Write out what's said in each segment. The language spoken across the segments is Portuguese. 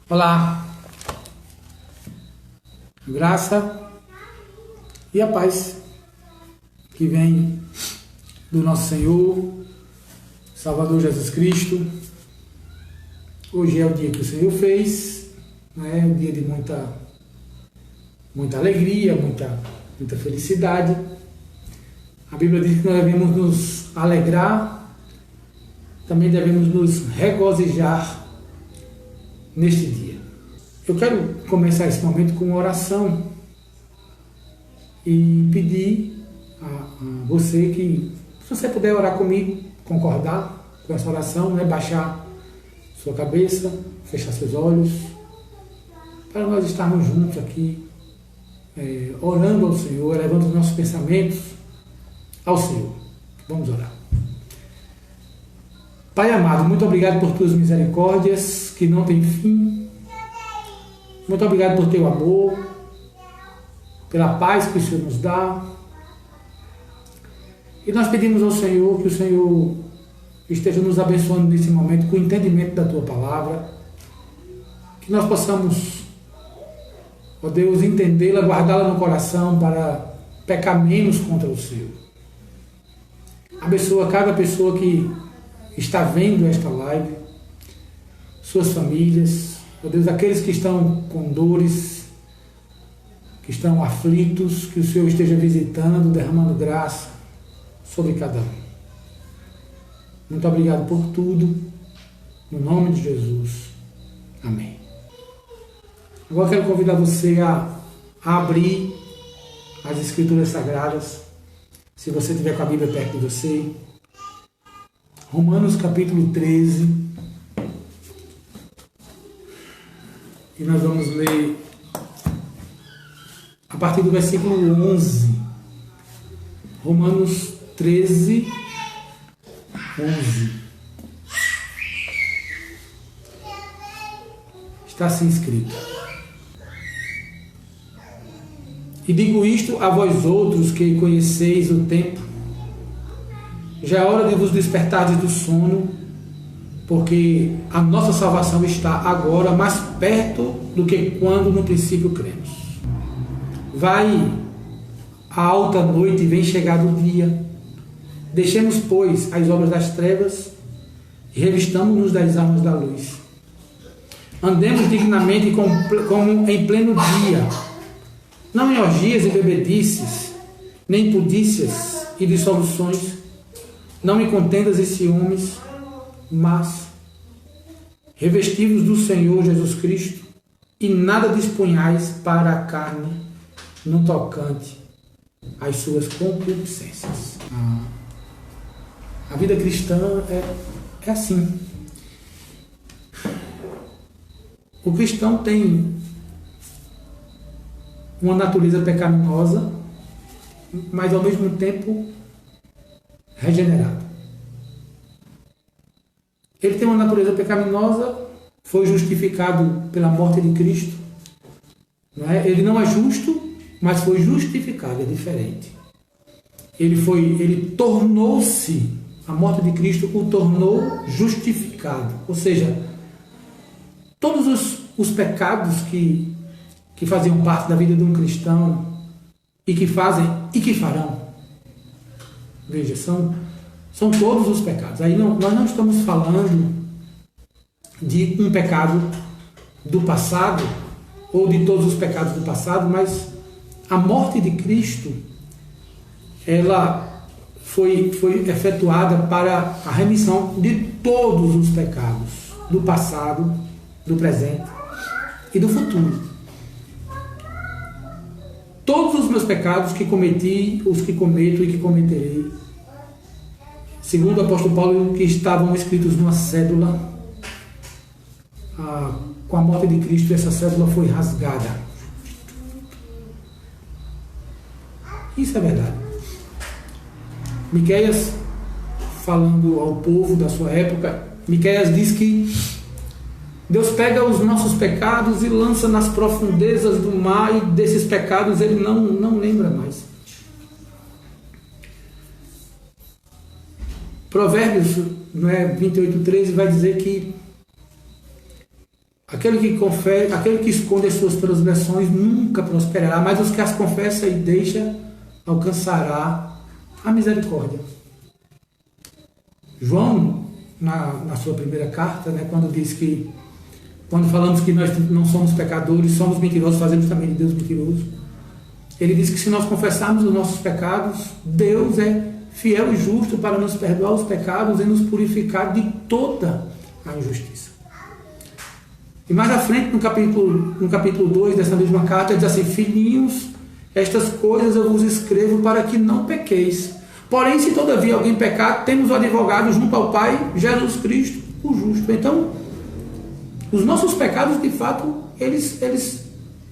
Olá, graça e a paz que vem do nosso Senhor, Salvador Jesus Cristo. Hoje é o dia que o Senhor fez, né? Um dia de muita alegria, muita felicidade. A Bíblia diz que nós devemos nos alegrar, também devemos nos regozijar neste dia. Eu quero começar esse momento com uma oração e pedir a você que, se você puder orar comigo, concordar com essa oração, né? Baixar sua cabeça, fechar seus olhos, para nós estarmos juntos aqui, orando ao Senhor, elevando os nossos pensamentos ao Senhor. Vamos orar. Pai amado, muito obrigado por tuas misericórdias que não têm fim. Muito obrigado por teu amor, pela paz que o Senhor nos dá. E nós pedimos ao Senhor que o Senhor esteja nos abençoando nesse momento com o entendimento da tua palavra, que nós possamos, ó Deus, entendê-la, guardá-la no coração para pecar menos contra o Senhor. Abençoa cada pessoa que está vendo esta live, suas famílias, ó Deus, aqueles que estão com dores, que estão aflitos, que o Senhor esteja visitando, derramando graça sobre cada um. Muito obrigado por tudo, no nome de Jesus. Amém. Agora quero convidar você a abrir as Escrituras Sagradas, se você tiver com a Bíblia perto de você. Romanos capítulo 13, e nós vamos ler a partir do versículo 11. Romanos 13, 11. Está assim escrito: E digo isto a vós outros que conheceis o tempo, já é hora de vos despertardes do sono, porque a nossa salvação está agora mais perto do que quando no princípio cremos. Vai a alta noite e vem chegado o dia. Deixemos, pois, as obras das trevas e revistamo-nos das armas da luz. Andemos dignamente como em pleno dia, não em orgias e bebedices, nem impudícias e dissoluções, não em contendas e ciúmes, mas revestivos do Senhor Jesus Cristo, e nada disponhais para a carne no tocante às suas concupiscências. A vida cristã é assim. O cristão tem uma natureza pecaminosa, mas ao mesmo tempo regenerado. Ele tem uma natureza pecaminosa, foi justificado pela morte de Cristo. Não é? Ele não é justo, mas foi justificado, é diferente. Ele tornou-se, a morte de Cristo o tornou justificado. Ou seja, todos os pecados que faziam parte da vida de um cristão e que fazem e que farão, veja, são todos os pecados. Aí nós não estamos falando de um pecado do passado ou de todos os pecados do passado, mas a morte de Cristo, ela foi efetuada para a remissão de todos os pecados do passado, do presente e do futuro. Todos os meus pecados que cometi, os que cometo e que cometerei, segundo o apóstolo Paulo, que estavam escritos numa cédula, com a morte de Cristo, essa cédula foi rasgada. Isso é verdade. Miqueias, falando ao povo da sua época, Miqueias diz que Deus pega os nossos pecados e lança nas profundezas do mar, e desses pecados ele não lembra mais. Provérbios 28:13 vai dizer que aquele que esconde as suas transgressões nunca prosperará, mas os que as confessa e deixa alcançará a misericórdia. João, na sua primeira carta, né, quando falamos que nós não somos pecadores, somos mentirosos, fazemos também de Deus mentiroso, ele diz que se nós confessarmos os nossos pecados, Deus é fiel e justo para nos perdoar os pecados e nos purificar de toda a injustiça. E mais à frente, no capítulo 2 dessa mesma carta, ele diz assim: filhinhos, estas coisas eu vos escrevo para que não pequeis. Porém, se todavia alguém pecar, temos o advogado junto ao Pai, Jesus Cristo, o justo. Então, os nossos pecados, de fato, eles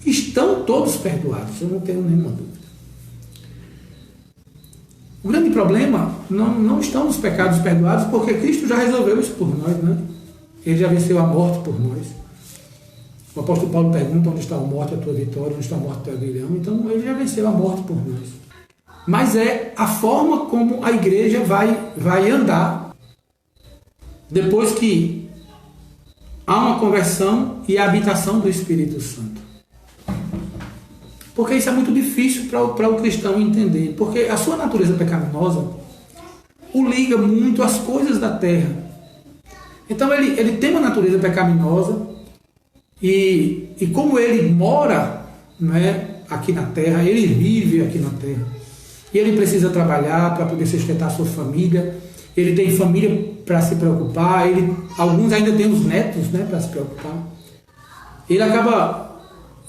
estão todos perdoados, eu não tenho nenhuma dúvida. O grande problema não estão os pecados perdoados, porque Cristo já resolveu isso por nós, né? Ele já venceu a morte por nós. O apóstolo Paulo pergunta: onde está a morte, a tua vitória? Onde está a morte, o teu aguilhão? Então, ele já venceu a morte por nós. Mas é a forma como a igreja vai andar depois que há uma conversão e a habitação do Espírito Santo. Porque isso é muito difícil para o cristão entender. Porque a sua natureza pecaminosa o liga muito às coisas da terra. Então ele tem uma natureza pecaminosa e como ele mora, né, aqui na terra, ele vive aqui na terra. E ele precisa trabalhar para poder sustentar a sua família. Ele tem família para se preocupar. Alguns ainda têm os netos, né, para se preocupar. Ele acaba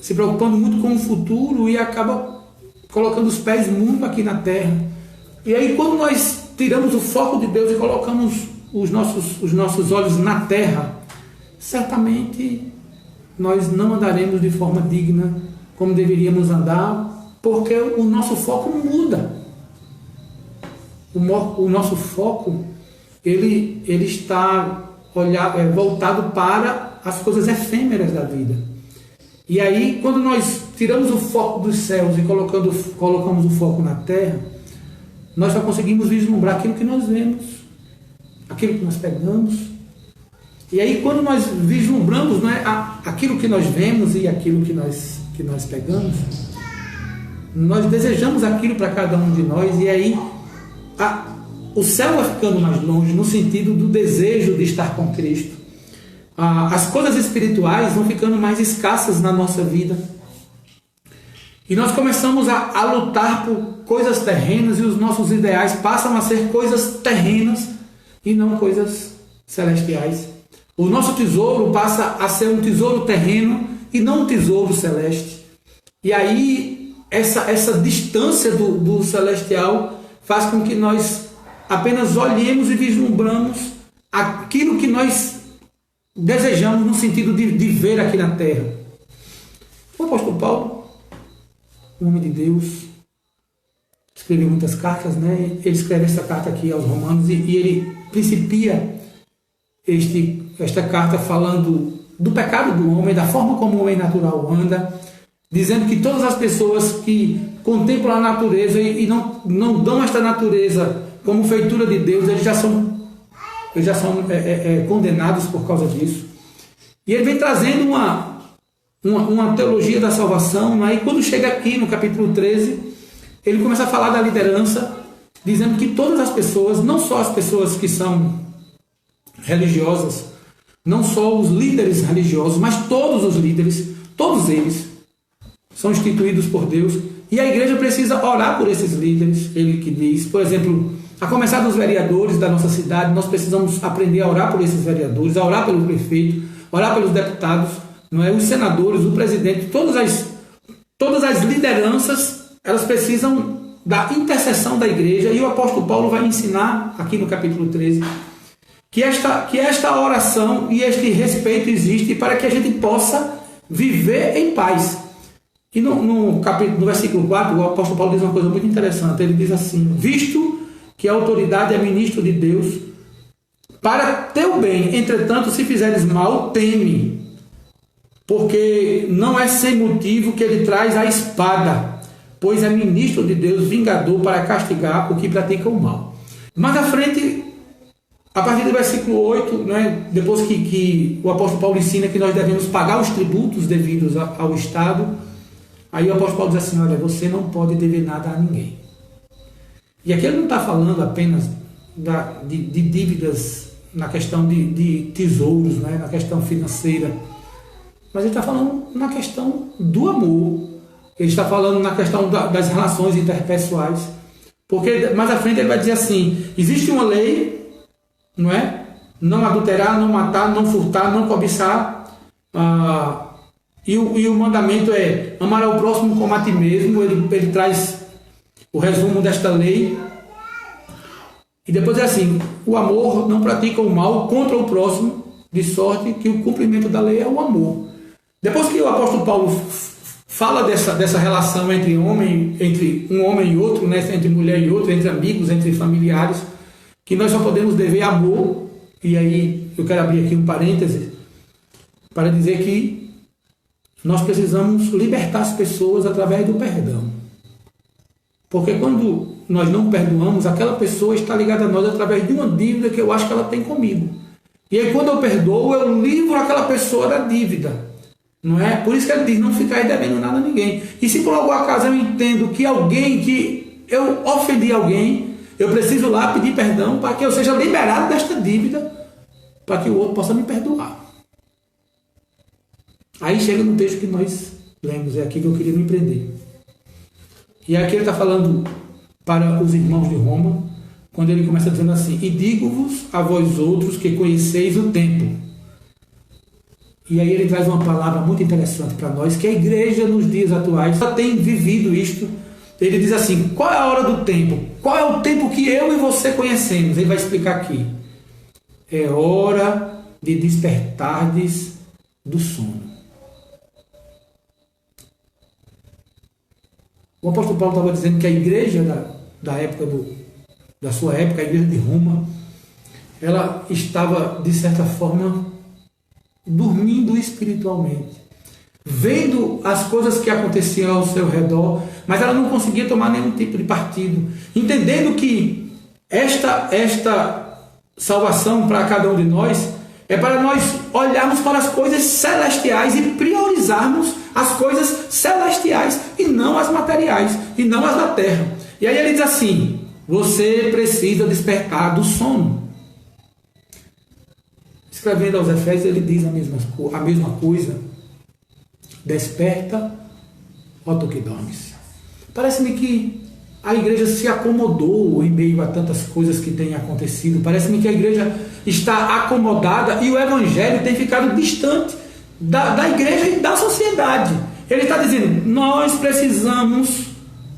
se preocupando muito com o futuro e acaba colocando os pés muito aqui na terra. E aí, quando nós tiramos o foco de Deus e colocamos os nossos olhos na terra, certamente nós não andaremos de forma digna como deveríamos andar, porque o nosso foco muda. O nosso foco ele está voltado para as coisas efêmeras da vida. E aí, quando nós tiramos o foco dos céus e colocamos o foco na terra, nós só conseguimos vislumbrar aquilo que nós vemos, aquilo que nós pegamos. E aí, quando nós vislumbramos, né, aquilo que nós vemos e aquilo que nós pegamos, nós desejamos aquilo para cada um de nós. E aí, o céu vai ficando mais longe, no sentido do desejo de estar com Cristo. As coisas espirituais vão ficando mais escassas na nossa vida. E nós começamos a lutar por coisas terrenas e os nossos ideais passam a ser coisas terrenas e não coisas celestiais. O nosso tesouro passa a ser um tesouro terreno e não um tesouro celeste. E aí essa distância do celestial faz com que nós apenas olhemos e vislumbramos aquilo que nós desejamos no sentido de ver aqui na terra. O apóstolo Paulo, um homem de Deus, escreveu muitas cartas, né? Ele escreve essa carta aqui aos Romanos e ele principia esta carta falando do pecado do homem, da forma como o homem natural anda, dizendo que todas as pessoas que contemplam a natureza e não dão esta natureza como feitura de Deus, eles já são condenados por causa disso. E ele vem trazendo uma teologia da salvação, né? E quando chega aqui no capítulo 13, ele começa a falar da liderança, dizendo que todas as pessoas, não só as pessoas que são religiosas, não só os líderes religiosos, mas todos os líderes, todos eles são instituídos por Deus, e a igreja precisa orar por esses líderes. Ele que diz, por exemplo, a começar dos vereadores da nossa cidade, nós precisamos aprender a orar por esses vereadores, a orar pelo prefeito, orar pelos deputados, não é? Os senadores, o presidente, todas as lideranças, elas precisam da intercessão da igreja, e o apóstolo Paulo vai ensinar aqui no capítulo 13 que esta oração e este respeito existe para que a gente possa viver em paz. E no versículo 4, o apóstolo Paulo diz uma coisa muito interessante. Ele diz assim: visto que a autoridade é ministro de Deus, para teu bem, entretanto, se fizeres mal, teme, porque não é sem motivo que ele traz a espada, pois é ministro de Deus, vingador para castigar o que pratica o mal. Mais à frente, a partir do versículo 8, né, depois que o apóstolo Paulo ensina que nós devemos pagar os tributos devidos ao Estado, aí o apóstolo Paulo diz assim, olha, você não pode dever nada a ninguém. E aqui ele não está falando apenas de dívidas na questão de tesouros, né, na questão financeira, mas ele está falando na questão do amor, ele está falando na questão das relações interpessoais, porque mais à frente ele vai dizer assim, existe uma lei, não é? Não adulterar, não matar, não furtar, não cobiçar, e o mandamento é amar ao próximo como a ti mesmo. Ele traz o resumo desta lei, e depois é assim, o amor não pratica o mal contra o próximo, de sorte que o cumprimento da lei é o amor. Depois que o apóstolo Paulo fala dessa relação entre um homem e outro, né, entre mulher e outro, entre amigos, entre familiares, que nós só podemos dever amor, e aí eu quero abrir aqui um parêntese para dizer que nós precisamos libertar as pessoas através do perdão. Porque quando nós não perdoamos, aquela pessoa está ligada a nós através de uma dívida que eu acho que ela tem comigo. E aí quando eu perdoo, eu livro aquela pessoa da dívida. Não é? Por isso que ele diz, não ficar aí devendo nada a ninguém. E se por algum acaso eu entendo que eu ofendi alguém, eu preciso lá pedir perdão para que eu seja liberado desta dívida, para que o outro possa me perdoar. Aí chega no texto que nós lemos, é aqui que eu queria me prender. E aqui ele está falando para os irmãos de Roma, quando ele começa dizendo assim, e digo-vos a vós outros que conheceis o tempo. E aí ele traz uma palavra muito interessante para nós, que a igreja nos dias atuais já tem vivido isto. Ele diz assim, qual é a hora do tempo? Qual é o tempo que eu e você conhecemos? Ele vai explicar aqui. É hora de despertardes do sono. O apóstolo Paulo estava dizendo que a igreja da sua época, a igreja de Roma, ela estava, de certa forma, dormindo espiritualmente, vendo as coisas que aconteciam ao seu redor, mas ela não conseguia tomar nenhum tipo de partido, entendendo que esta salvação para cada um de nós é para nós olharmos para as coisas celestiais e priorizarmos as coisas celestiais e não as materiais, e não as da terra. E aí ele diz assim, você precisa despertar do sono. Escrevendo aos Efésios, ele diz a mesma coisa. Desperta, ó tu que dormes. Parece-me que a igreja se acomodou em meio a tantas coisas que têm acontecido. Parece-me que a igreja está acomodada e o evangelho tem ficado distante da igreja e da sociedade. Ele está dizendo, nós precisamos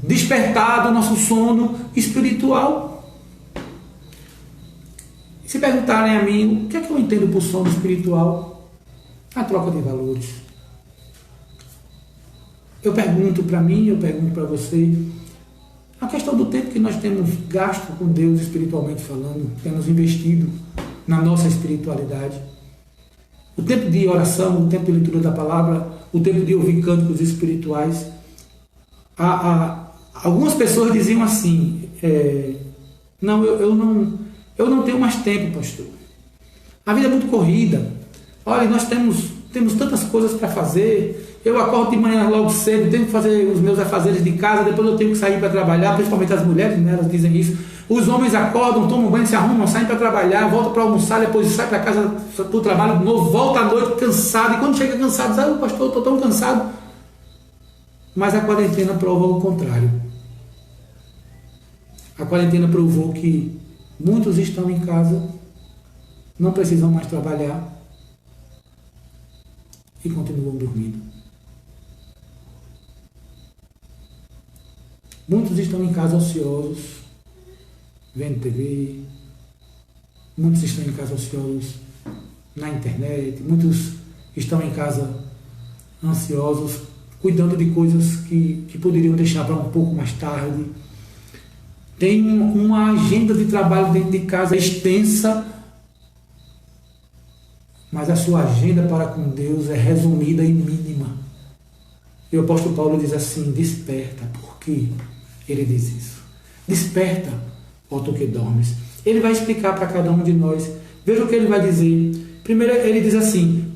despertar do nosso sono espiritual. Se perguntarem a mim, o que é que eu entendo por sono espiritual? A troca de valores. Eu pergunto para mim, eu pergunto para você, a questão do tempo que nós temos gasto com Deus espiritualmente falando, temos investido na nossa espiritualidade. O tempo de oração, o tempo de leitura da palavra, o tempo de ouvir cânticos espirituais. Algumas pessoas diziam assim, não, eu não tenho mais tempo, pastor. A vida é muito corrida. Olha, nós temos tantas coisas para fazer. Eu acordo de manhã logo cedo, tenho que fazer os meus afazeres de casa, depois eu tenho que sair para trabalhar, principalmente as mulheres, né, elas dizem isso. Os homens acordam, tomam banho, se arrumam, saem para trabalhar, voltam para almoçar, depois saem para casa para o trabalho de novo, volta à noite cansado, e quando chega cansado, diz, pastor, eu estou tão cansado. Mas a quarentena prova o contrário. A quarentena provou que muitos estão em casa, não precisam mais trabalhar e continuam dormindo. Muitos estão em casa ociosos, vendo TV, muitos estão em casa ociosos na internet, muitos estão em casa ansiosos, cuidando de coisas que poderiam deixar para um pouco mais tarde. Tem uma agenda de trabalho dentro de casa extensa, mas a sua agenda para com Deus é resumida e mínima. E o apóstolo Paulo diz assim, desperta. Por quê? Ele diz isso. Desperta, ó tu que dormes. Ele vai explicar para cada um de nós. Veja o que ele vai dizer. Primeiro ele diz assim,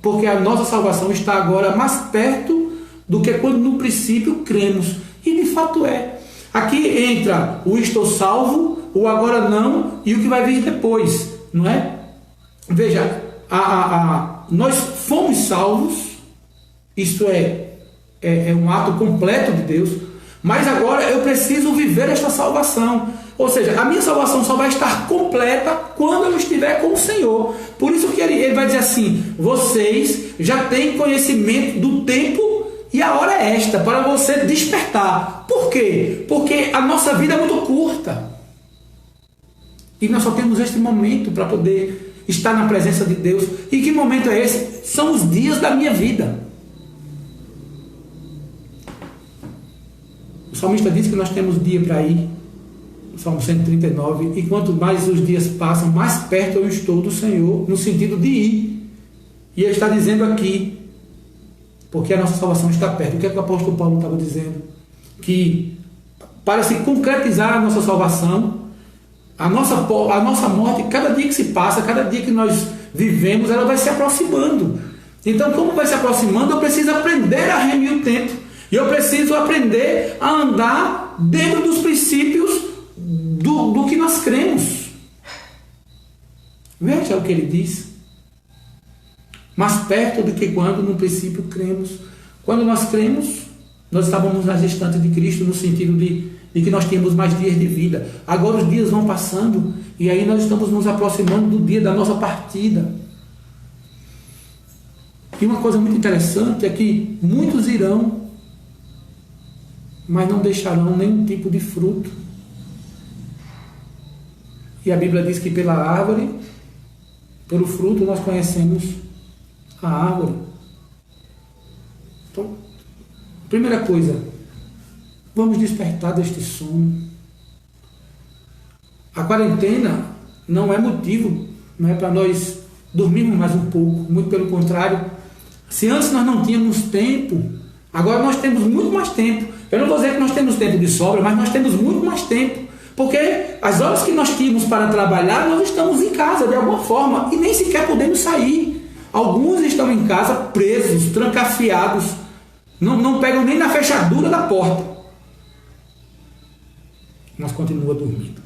porque a nossa salvação está agora mais perto do que quando no princípio cremos. E de fato é. Aqui entra o estou salvo, o agora não e o que vai vir depois, não é? Veja, nós fomos salvos, isto é um ato completo de Deus, mas agora eu preciso viver esta salvação. Ou seja, a minha salvação só vai estar completa quando eu estiver com o Senhor. Por isso que ele vai dizer assim, vocês já têm conhecimento do tempo e a hora é esta, para você despertar. Por quê? Porque a nossa vida é muito curta. E nós só temos este momento para poder estar na presença de Deus. E que momento é esse? São os dias da minha vida. O salmista diz que nós temos dia para ir. Salmo 139. E quanto mais os dias passam, mais perto eu estou do Senhor, no sentido de ir. E ele está dizendo aqui, porque a nossa salvação está perto. O que é que o apóstolo Paulo estava dizendo? Que para se concretizar a nossa salvação, a nossa morte, cada dia que se passa, cada dia que nós vivemos, ela vai se aproximando. Então, como vai se aproximando, eu preciso aprender a remir o tempo. E eu preciso aprender a andar dentro dos princípios do que nós cremos. Veja o que ele diz. Mais perto do que quando no princípio cremos. Quando nós cremos, nós estávamos nas distantes de Cristo, no sentido de que nós tínhamos mais dias de vida. Agora os dias vão passando e aí nós estamos nos aproximando do dia da nossa partida. E uma coisa muito interessante é que muitos irão, mas não deixarão nenhum tipo de fruto. E a Bíblia diz que pela árvore, pelo fruto, nós conhecemos a árvore. Então, primeira coisa, vamos despertar deste sono. A quarentena não é motivo, não é para nós dormirmos mais um pouco, muito pelo contrário. Se antes nós não tínhamos tempo, agora nós temos muito mais tempo. Eu não vou dizer que nós temos tempo de sobra, mas nós temos muito mais tempo. Porque as horas que nós tínhamos para trabalhar, nós estamos em casa de alguma forma e nem sequer podemos sair. Alguns estão em casa presos, trancafiados, não pegam nem na fechadura da porta, mas continua dormindo.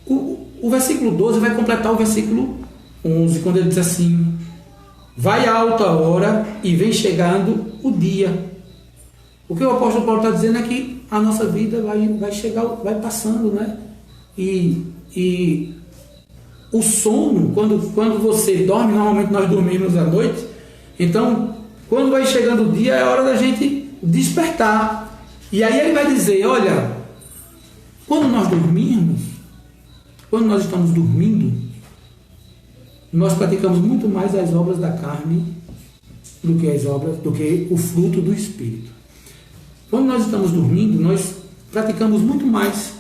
O versículo 12 vai completar o versículo 11, quando ele diz assim: vai a alta hora e vem chegando o dia. O que o apóstolo Paulo está dizendo é que a nossa vida vai chegar, vai passando, né? E o sono, quando você dorme, normalmente nós dormimos à noite, então quando vai chegando o dia é hora da gente despertar. E aí ele vai dizer, olha, quando nós dormirmos, quando nós estamos dormindo, nós praticamos muito mais as obras da carne do que o fruto do Espírito. Quando nós estamos dormindo, nós praticamos muito mais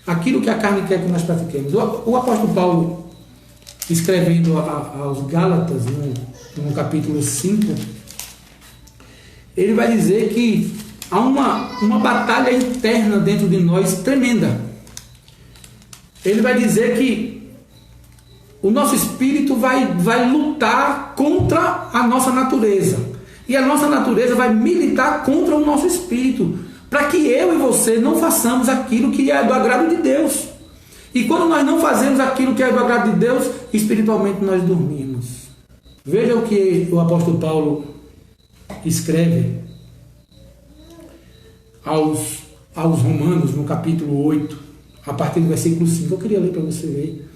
aquilo que a carne quer que nós pratiquemos. O apóstolo Paulo, escrevendo aos Gálatas, no capítulo 5, ele vai dizer que há uma batalha interna dentro de nós tremenda. Ele vai dizer que o nosso espírito vai lutar contra a nossa natureza. E a nossa natureza vai militar contra o nosso espírito, para que eu e você não façamos aquilo que é do agrado de Deus. E quando nós não fazemos aquilo que é do agrado de Deus, espiritualmente nós dormimos. Veja o que o apóstolo Paulo escreve aos Romanos, no capítulo 8, a partir do versículo 5. Eu queria ler para você ver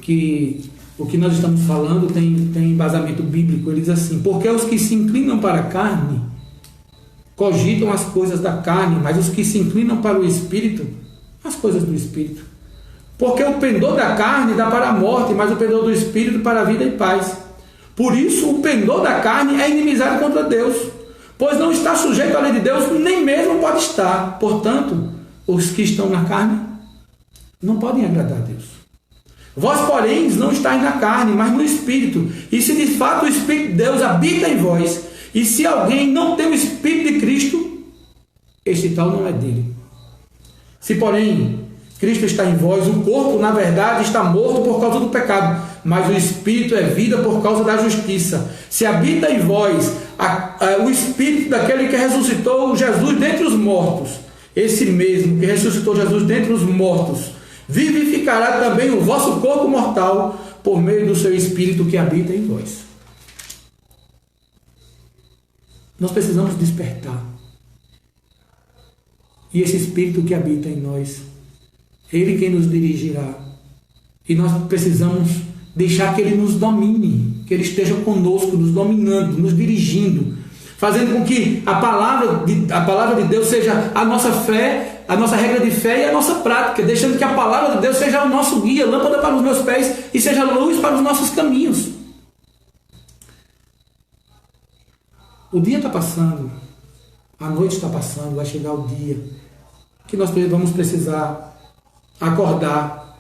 que o que nós estamos falando tem embasamento bíblico. Ele diz assim: porque os que se inclinam para a carne cogitam as coisas da carne, mas os que se inclinam para o Espírito, as coisas do Espírito. Porque o pendor da carne dá para a morte, mas o pendor do Espírito para a vida e paz. Por isso o pendor da carne é inimizade contra Deus, pois não está sujeito à lei de Deus, nem mesmo pode estar. Portanto, os que estão na carne não podem agradar a Deus. Vós, porém, não estáis na carne, mas no Espírito. E se de fato o Espírito de Deus habita em vós, e se alguém não tem o Espírito de Cristo, este tal não é dele. Se, porém, Cristo está em vós, o corpo, na verdade, está morto por causa do pecado, mas o Espírito é vida por causa da justiça. Se habita em vós o Espírito daquele que ressuscitou Jesus dentre os mortos, esse mesmo que ressuscitou Jesus dentre os mortos, vivificará também o vosso corpo mortal por meio do seu Espírito que habita em vós. Nós precisamos despertar. E esse Espírito que habita em nós, Ele quem nos dirigirá. E nós precisamos deixar que Ele nos domine, que Ele esteja conosco, nos dominando, nos dirigindo, fazendo com que a palavra de Deus seja a nossa fé, a nossa regra de fé e a nossa prática, deixando que a palavra de Deus seja o nosso guia, lâmpada para os meus pés e seja luz para os nossos caminhos. O dia está passando, a noite está passando, vai chegar o dia que nós vamos precisar acordar.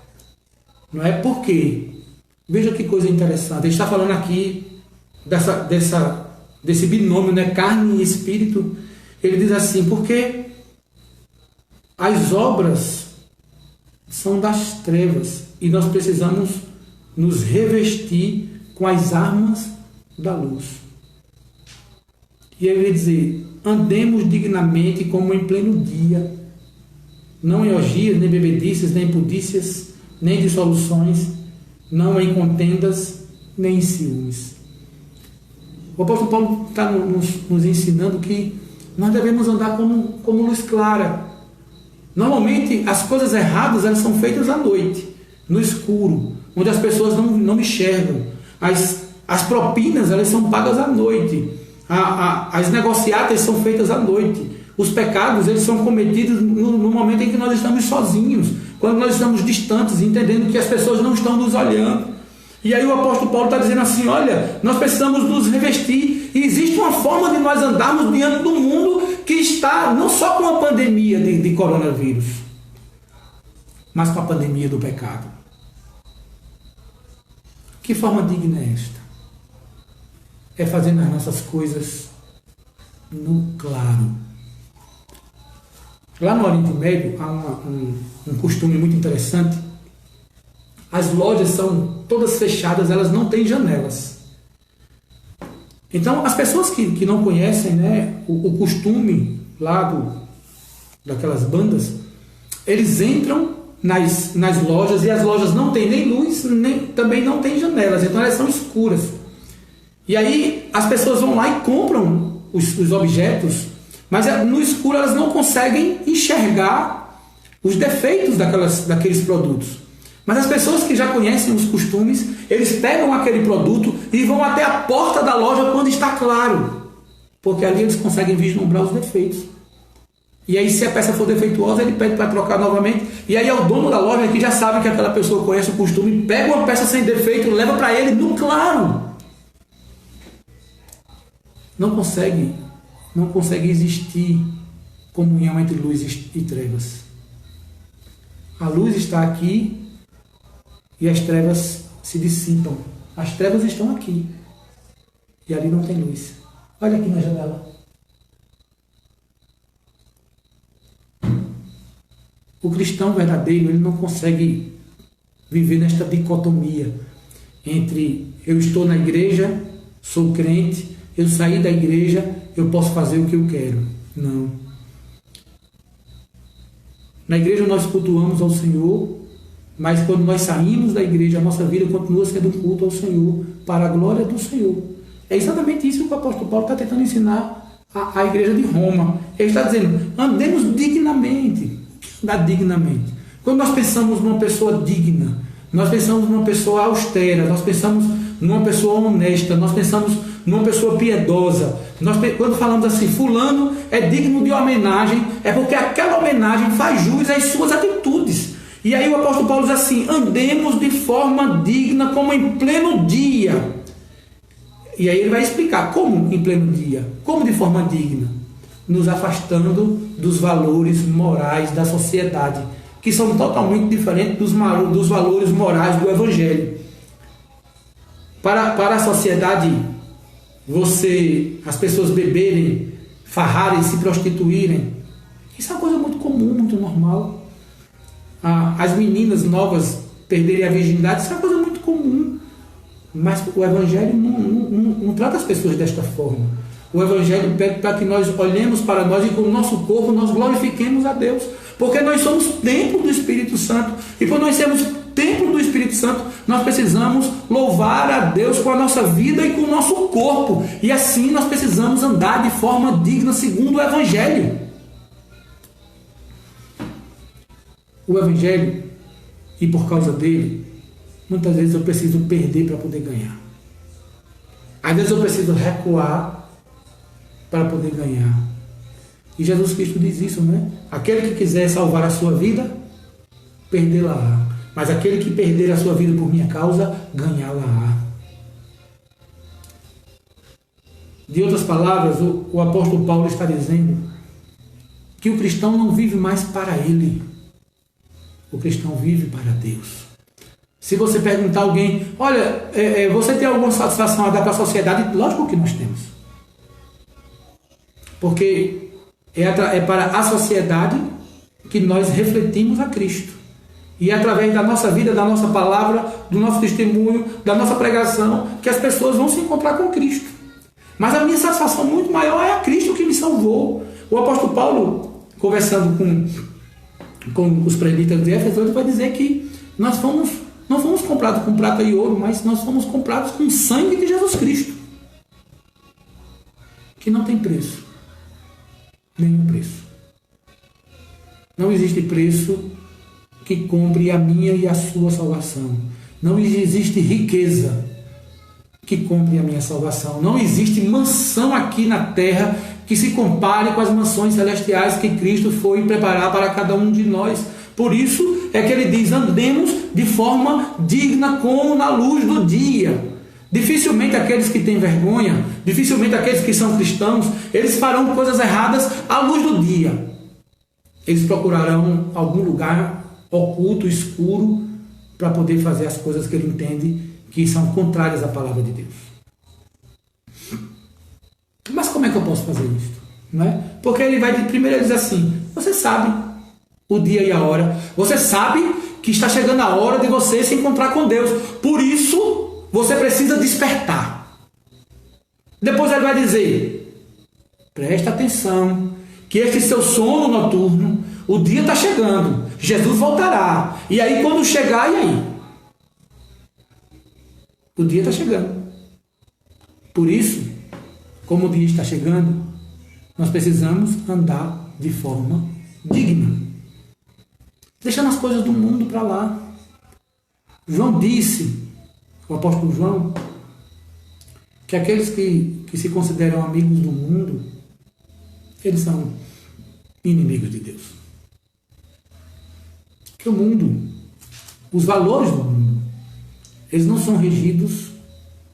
Não é? Porque, veja que coisa interessante, ele está falando aqui desse binômio, né? Carne e espírito. Ele diz assim, porque as obras são das trevas e nós precisamos nos revestir com as armas da luz. E ele vai dizer, andemos dignamente como em pleno dia, não em orgias, nem bebedices, nem impudícias, nem dissoluções, não em contendas, nem em ciúmes. O apóstolo Paulo está nos ensinando que nós devemos andar como luz clara. Normalmente, as coisas erradas elas são feitas à noite, no escuro, onde as pessoas não enxergam. As propinas elas são pagas à noite. As negociatas são feitas à noite. Os pecados eles são cometidos no momento em que nós estamos sozinhos, quando nós estamos distantes, entendendo que as pessoas não estão nos olhando. E aí o apóstolo Paulo está dizendo assim, olha, nós precisamos nos revestir, e existe uma forma de nós andarmos diante do mundo que está não só com a pandemia de coronavírus, mas com a pandemia do pecado. Que forma digna é esta? É fazendo as nossas coisas no claro. Lá no Oriente Médio há um costume muito interessante. As lojas são todas fechadas, elas não têm janelas. Então, as pessoas que não conhecem, né, o costume lá daquelas bandas, eles entram nas lojas e as lojas não têm nem luz, também não têm janelas, então elas são escuras. E aí as pessoas vão lá e compram os objetos, mas no escuro elas não conseguem enxergar os defeitos daqueles produtos. Mas as pessoas que já conhecem os costumes, eles pegam aquele produto e vão até a porta da loja quando está claro, porque ali eles conseguem vislumbrar os defeitos. E aí, se a peça for defeituosa, ele pede para trocar novamente. E aí é o dono da loja que já sabe que aquela pessoa conhece o costume, pega uma peça sem defeito, leva para ele no claro. Não consegue existir comunhão entre luz e trevas. A luz está aqui e as trevas se dissipam. As trevas estão aqui e ali não tem luz. Olha aqui na janela. O cristão verdadeiro, ele não consegue viver nesta dicotomia entre eu estou na igreja, sou crente, eu saí da igreja, eu posso fazer o que eu quero. Não. Na igreja nós cultuamos ao Senhor, mas quando nós saímos da igreja, a nossa vida continua sendo um culto ao Senhor, para a glória do Senhor. É exatamente isso que o apóstolo Paulo está tentando ensinar à igreja de Roma. Ele está dizendo, andemos dignamente. Andar dignamente. Quando nós pensamos numa pessoa digna, nós pensamos numa pessoa austera, nós pensamos numa pessoa honesta, nós pensamos numa pessoa piedosa. Quando falamos assim, fulano é digno de homenagem, é porque aquela homenagem faz jus às suas atitudes. E aí o apóstolo Paulo diz assim, andemos de forma digna, como em pleno dia. E aí ele vai explicar como em pleno dia, como de forma digna, nos afastando dos valores morais da sociedade, que são totalmente diferentes dos valores morais do Evangelho. Para a sociedade, as pessoas beberem, farrarem, se prostituírem, isso é uma coisa muito comum, muito normal. as meninas novas perderem a virgindade, isso é uma coisa muito comum. Mas o Evangelho não trata as pessoas desta forma. O Evangelho pede para que nós olhemos para nós e com o nosso corpo nós glorifiquemos a Deus. Porque nós somos templo do Espírito Santo. E por nós sermos templo do Espírito Santo, nós precisamos louvar a Deus com a nossa vida e com o nosso corpo. E assim nós precisamos andar de forma digna segundo o Evangelho. O Evangelho, e por causa dele, muitas vezes eu preciso perder para poder ganhar. Às vezes eu preciso recuar para poder ganhar. E Jesus Cristo diz isso, né? Aquele que quiser salvar a sua vida, perdê-la-á. Mas aquele que perder a sua vida por minha causa, ganhá-la-á. De outras palavras, o apóstolo Paulo está dizendo que o cristão não vive mais para ele. O cristão vive para Deus. Se você perguntar a alguém, olha, você tem alguma satisfação a dar para a sociedade? Lógico que nós temos. Porque é para a sociedade que nós refletimos a Cristo. E é através da nossa vida, da nossa palavra, do nosso testemunho, da nossa pregação, que as pessoas vão se encontrar com Cristo. Mas a minha satisfação muito maior é a Cristo que me salvou. O apóstolo Paulo, conversando com os presbíteros de Éfeso, ele vai dizer que nós não fomos comprados com prata e ouro, mas nós fomos comprados com o sangue de Jesus Cristo, que não tem preço, nenhum preço. Não existe preço que compre a minha e a sua salvação. Não existe riqueza que compre a minha salvação. Não existe mansão aqui na terra que se compare com as mansões celestiais que Cristo foi preparar para cada um de nós. Por isso é que ele diz, andemos de forma digna como na luz do dia. Dificilmente aqueles que têm vergonha, dificilmente aqueles que são cristãos, eles farão coisas erradas à luz do dia. Eles procurarão algum lugar oculto, escuro, para poder fazer as coisas que ele entende que são contrárias à palavra de Deus. Mas como é que eu posso fazer isso? Não é? Porque primeiro ele diz assim, você sabe o dia e a hora, você sabe que está chegando a hora de você se encontrar com Deus, por isso você precisa despertar. Depois ele vai dizer, presta atenção, que este seu sono noturno, o dia está chegando, Jesus voltará, e aí quando chegar, e aí? O dia está chegando. Por isso, como o dia está chegando, nós precisamos andar de forma digna, deixando as coisas do mundo para lá. João disse, o apóstolo João, que aqueles que se consideram amigos do mundo, eles são inimigos de Deus. Que o mundo, os valores do mundo, eles não são regidos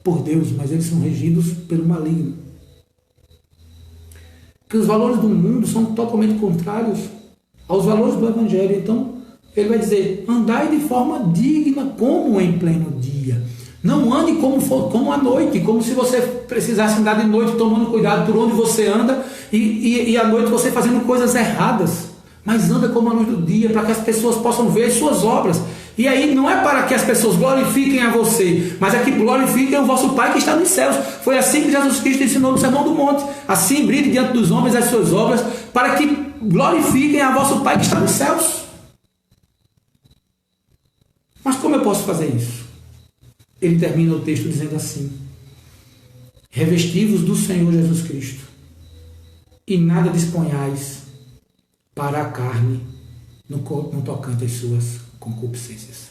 por Deus, mas eles são regidos pelo maligno. Que os valores do mundo são totalmente contrários aos valores do Evangelho. Então, ele vai dizer, andai de forma digna como em pleno dia. Não ande como à noite, como se você precisasse andar de noite, tomando cuidado por onde você anda e à noite você fazendo coisas erradas. Mas anda como a luz do dia, para que as pessoas possam ver as suas obras. E aí não é para que as pessoas glorifiquem a você, mas é que glorifiquem o vosso Pai que está nos céus. Foi assim que Jesus Cristo ensinou no Sermão do Monte. Assim brilhe diante dos homens as suas obras, para que glorifiquem a vosso Pai que está nos céus. Mas como eu posso fazer isso? Ele termina o texto dizendo assim, revesti-vos do Senhor Jesus Cristo, e nada disponhais para a carne no tocante às suas concupiscências.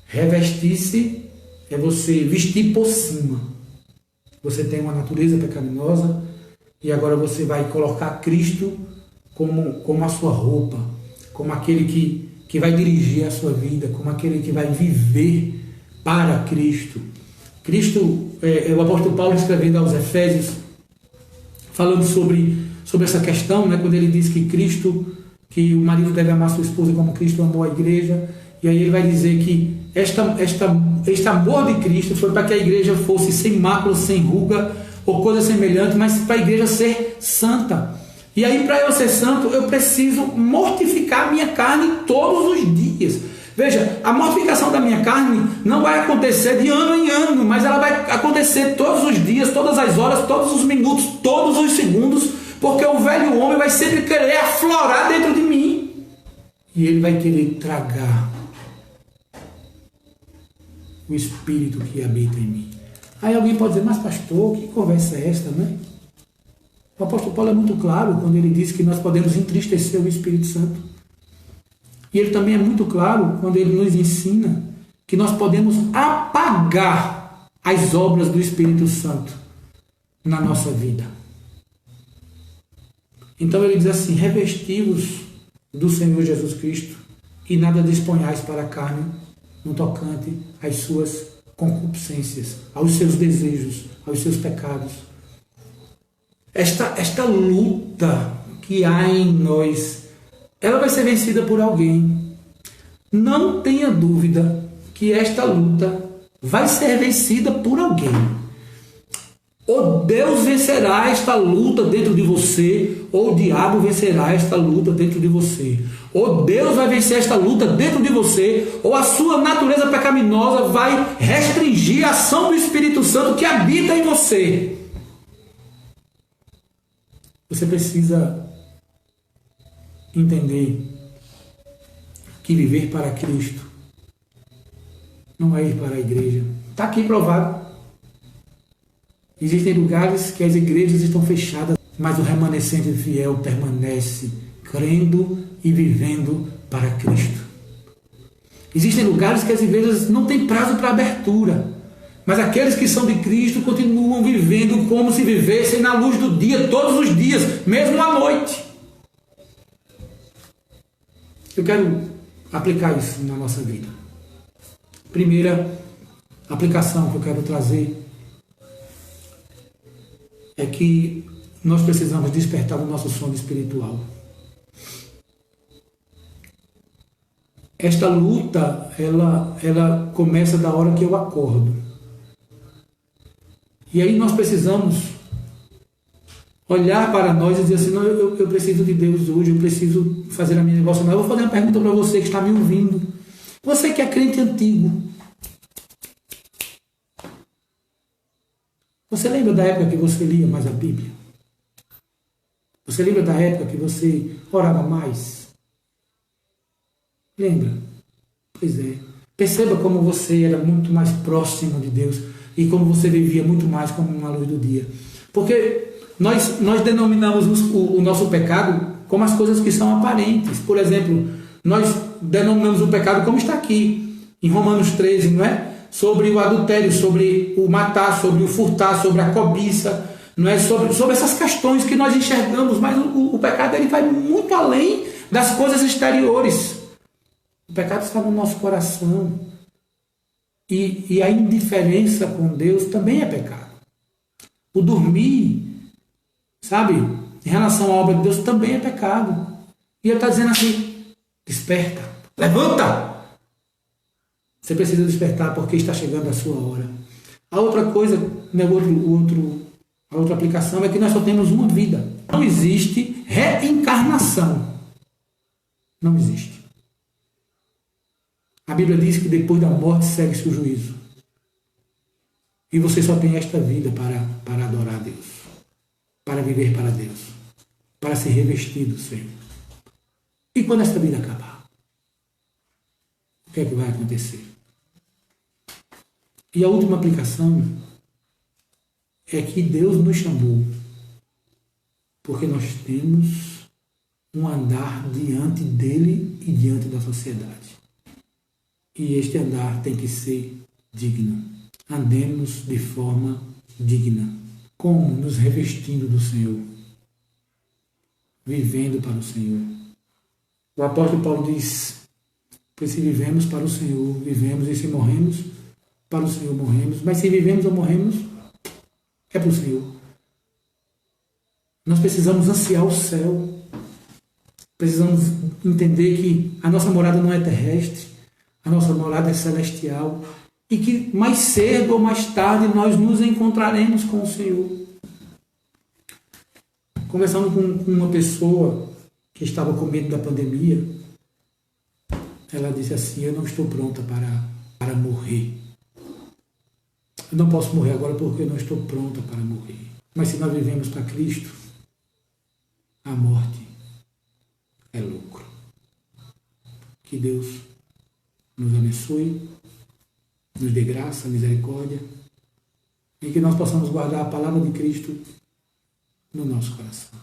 Revestir-se é você vestir por cima. Você tem uma natureza pecaminosa e agora você vai colocar Cristo como a sua roupa, como aquele que vai dirigir a sua vida, como aquele que vai viver para Cristo. Cristo, o apóstolo Paulo escrevendo aos Efésios, falando sobre essa questão, né, quando ele diz que o marido deve amar sua esposa como Cristo amou a igreja, e aí ele vai dizer que este amor de Cristo foi para que a igreja fosse sem mácula, sem ruga ou coisa semelhante, mas para a igreja ser santa. E aí, para eu ser santo, eu preciso mortificar a minha carne todos os dias. Veja, a mortificação da minha carne não vai acontecer de ano em ano, mas ela vai acontecer todos os dias, todas as horas, todos os minutos, todos os segundos, porque o velho homem vai sempre querer aflorar dentro de mim. E ele vai querer tragar o Espírito que habita em mim. Aí alguém pode dizer, mas pastor, que conversa é esta, né? O apóstolo Paulo é muito claro quando ele diz que nós podemos entristecer o Espírito Santo. E ele também é muito claro quando ele nos ensina que nós podemos apagar as obras do Espírito Santo na nossa vida. Então ele diz assim, revesti-vos do Senhor Jesus Cristo e nada disponhais para a carne no tocante às suas concupiscências, aos seus desejos, aos seus pecados. Esta luta que há em nós, ela vai ser vencida por alguém. Não tenha dúvida que esta luta vai ser vencida por alguém. Ou Deus vencerá esta luta dentro de você, ou o diabo vencerá esta luta dentro de você. Ou Deus vai vencer esta luta dentro de você, ou a sua natureza pecaminosa vai restringir a ação do Espírito Santo que habita em você. Você precisa entender que viver para Cristo não é ir para a igreja. Está aqui provado. Existem lugares que as igrejas estão fechadas, mas o remanescente fiel permanece crendo e vivendo para Cristo. Existem lugares que as igrejas não têm prazo para abertura, mas aqueles que são de Cristo continuam vivendo como se vivessem na luz do dia, todos os dias, mesmo à noite. Eu quero aplicar isso na nossa vida. Primeira aplicação que eu quero trazer é que nós precisamos despertar o nosso sono espiritual. Esta luta, ela começa da hora que eu acordo. E aí nós precisamos olhar para nós e dizer assim, não, eu preciso de Deus hoje, eu preciso fazer a minha devocional. Eu vou fazer uma pergunta para você que está me ouvindo. Você que é crente antigo, você lembra da época que você lia mais a Bíblia? Você lembra da época que você orava mais? Lembra? Pois é. Perceba como você era muito mais próximo de Deus e como você vivia muito mais como uma luz do dia. Porque nós denominamos o nosso pecado como as coisas que são aparentes. Por exemplo, nós denominamos o pecado como está aqui, em Romanos 13, não é? Sobre o adultério, sobre o matar, sobre o furtar, sobre a cobiça, não é? Sobre essas questões que nós enxergamos, mas o pecado ele vai muito além das coisas exteriores. O pecado está no nosso coração. E a indiferença com Deus também é pecado. O dormir, sabe, em relação à obra de Deus também é pecado. E ele está dizendo assim, desperta, levanta! Você precisa despertar porque está chegando a sua hora. A outra coisa, a outra aplicação é que nós só temos uma vida. Não existe reencarnação. Não existe. A Bíblia diz que depois da morte segue-se o juízo. E você só tem esta vida para adorar a Deus, para viver para Deus, para se revestir do Senhor. E quando esta vida acabar, o que é que vai acontecer? E a última aplicação é que Deus nos chamou porque nós temos um andar diante dele e diante da sociedade. E este andar tem que ser digno. Andemos de forma digna. Como? Nos revestindo do Senhor. Vivendo para o Senhor. O apóstolo Paulo diz, pois se vivemos para o Senhor, vivemos, e se morremos, para o Senhor morremos. Mas se vivemos ou morremos, é para o Senhor. Nós precisamos ansiar o céu. Precisamos entender que a nossa morada não é terrestre, a nossa morada é celestial e que mais cedo ou mais tarde nós nos encontraremos com o Senhor. Conversando com uma pessoa que estava com medo da pandemia, ela disse assim: eu não estou pronta para morrer. Eu não posso morrer agora porque eu não estou pronta para morrer. Mas se nós vivemos para Cristo, a morte é lucro. Que Deus nos abençoe, nos dê graça, misericórdia, e que nós possamos guardar a palavra de Cristo no nosso coração.